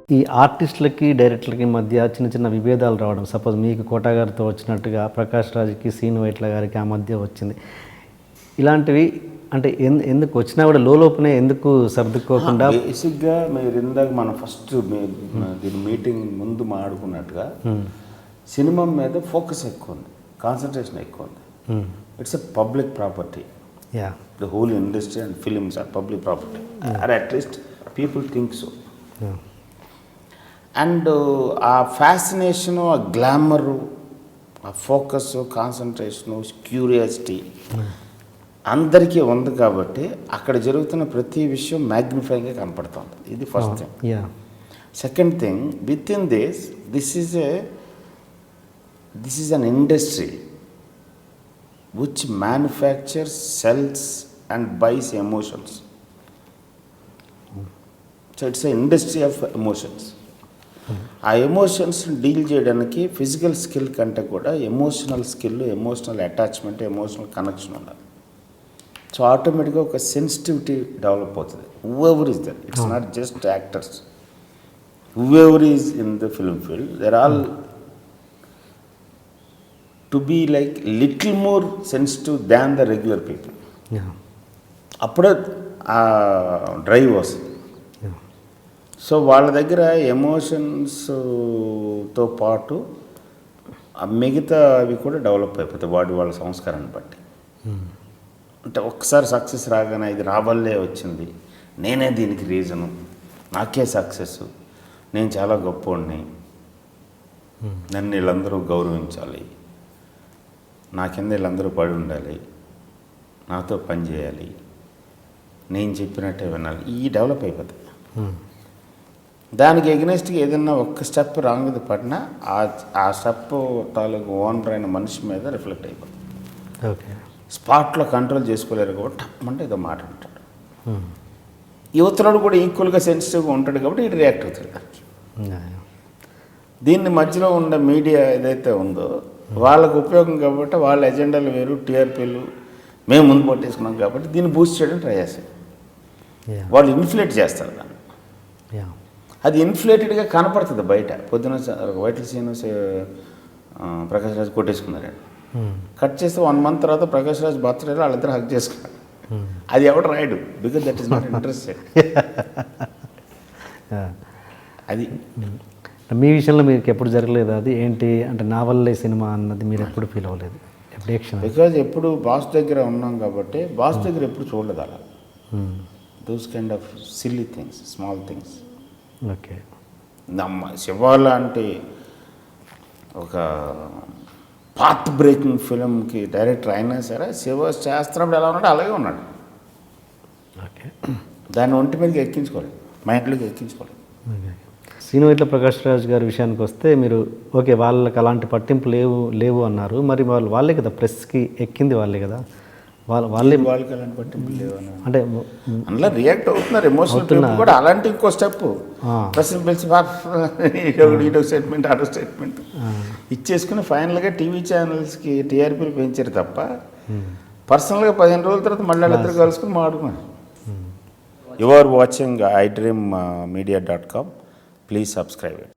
ఈ ఆర్టిస్టులకి డైరెక్టర్లకి మధ్య చిన్న చిన్న విభేదాలు రావడం, సపోజ్ మీకు కోట గారితో వచ్చినట్టుగా ప్రకాష్ రాజ్కి సీను వైట్ల గారికి ఆ మధ్య వచ్చింది. ఇలాంటివి అంటే ఎందుకు వచ్చినా కూడా లోపలనే ఎందుకు సర్దుకోకుండా? బేసిక్గా మీరు ఇందాక మనం ఫస్ట్ దీని మీటింగ్ ముందు మాట్లాడుకున్నట్టుగా సినిమా మీద ఫోకస్ ఎక్కువ ఉంది, కాన్సన్ట్రేషన్ ఎక్కువ ఉంది. It's a public property. The whole industry and films are public property, or at least people think so. And ఆ ఫ్యాసినేషను, ఆ గ్లామరు, ఆ ఫోకస్, కాన్సన్ట్రేషను, క్యూరియాసిటీ అందరికీ ఉంది కాబట్టి అక్కడ జరుగుతున్న ప్రతి విషయం మ్యాగ్నిఫైగా కనపడుతుంది. ఇది first thing. Second thing, within this is an industry which manufactures, sells and buys emotions. So it's a industry of emotions. ఆ ఎమోషన్స్ డీల్ చేయడానికి ఫిజికల్ స్కిల్ కంటే కూడా emotional skill, emotional attachment, emotional connection ఉండాలి. So ఆటోమేటిక్గా ఒక sensitivity develop అవుతుంది. Whoever is that, it's not just actors, whoever is in the film field, they're all to be like little more sensitive than the regular people. అప్పుడే ఆ drive వస్తుంది. So వాళ్ళ దగ్గర ఎమోషన్స్తో పాటు మిగతా అవి కూడా డెవలప్ అయిపోతాయి వాళ్ళ సంస్కారాన్ని బట్టి. అంటే ఒక్కసారి సక్సెస్ రాగానే ఇది నా వల్లే వచ్చింది, నేనే దీనికి రీజను, నాకే సక్సెస్, నేను చాలా గొప్పవాడిని, నన్ను వీళ్ళందరూ గౌరవించాలి, నా కింద వీళ్ళందరూ పడి ఉండాలి, నాతో పని చేయాలి, నేను చెప్పినట్టే వినాలి, ఈ డెవలప్ అయిపోతాయి. దానికి ఎగ్నెస్ట్గా ఏదైనా ఒక్క స్టెప్ రాంగ్ది పడినా ఆ స్టెప్ తాలూకు ఓనర్ అయిన మనిషి మీద రిఫ్లెక్ట్ అయిపోతుంది. ఓకే, స్పాట్లో కంట్రోల్ చేసుకోలేరు కాబట్టి టప్పమంటే ఏదో మాట అంటాడు. యువతలో కూడా ఈక్వల్గా సెన్సిటివ్గా ఉంటాడు కాబట్టి ఇటు రియాక్ట్ అవుతాడు. దీన్ని మధ్యలో ఉన్న మీడియా ఏదైతే ఉందో వాళ్ళకు ఉపయోగం కాబట్టి వాళ్ళ ఎజెండాలు వేరు, టీఆర్పీలు మేము ముందు పట్టేసుకున్నాం కాబట్టి దీన్ని బూస్ట్ చేయడం ట్రై చేస్తాం. వాళ్ళు ఇన్ఫ్లేట్ చేస్తారు దాన్ని. అది ఇన్ఫ్లేటెడ్గా కనపడుతుంది బయట. పొద్దున వైట్ల సీను ప్రకాష్ రాజ్ కొట్టేసుకున్నారండి. కట్ చేస్తే 1 month తర్వాత ప్రకాష్ రాజ్ బర్త్డేలో వాళ్ళిద్దరు హక్ చేసుకున్నారు. అది ఎవడు రాయడు, because that is not interested. అది మీ విషయంలో మీకు ఎప్పుడు జరగలేదు అది ఏంటి అంటే నా వల్లే సినిమా అన్నది మీరు ఎప్పుడు ఫీల్ అవ్వలేదు? బికాజ్ ఎప్పుడు బాస్ దగ్గర ఉన్నాం కాబట్టి బాస్ దగ్గర ఎప్పుడు చూడలేదు అలా. Those kind of silly things, small things. Okay, Shiva లాంటి ఒక పాత్ బ్రేకింగ్ ఫిలింకి డైరెక్టర్ అయినా సరే శివ చేస్తున్నప్పుడు ఎలా ఉన్నాడు అలాగే ఉన్నాడు. ఓకే, దాన్ని ఒంటి మీదకి ఎక్కించుకోలేదు, మైండ్లోకి ఎక్కించుకోలేదు. సీను వైట్ల ప్రకాష్ రాజ్ గారి విషయానికి వస్తే మీరు ఓకే వాళ్ళకి అలాంటి పట్టింపు లేవు అన్నారు. మరి వాళ్ళే కదా ప్రెస్కి ఎక్కింది, వాళ్ళే కదా, వాళ్ళకి అలాంటి పట్టింపు లేవు అంటే అందులో రియాక్ట్ అవుతున్నారు. ఎమోషనల్ కూడా అలాంటి ఇంకో స్టెప్ ప్రెస్ని పిలిచి ఈడో స్టేట్మెంట్, ఆడో స్టేట్మెంట్ ఇచ్చేసుకుని ఫైనల్గా టీవీ ఛానల్స్కి టీఆర్పీలు పెంచారు తప్ప పర్సనల్గా 15 రోజుల తర్వాత మళ్ళీ వాళ్ళిద్దరు కలుసుకుని మాట్లాడుకున్నారు. You are watching iDreammedia.com. Please subscribe it.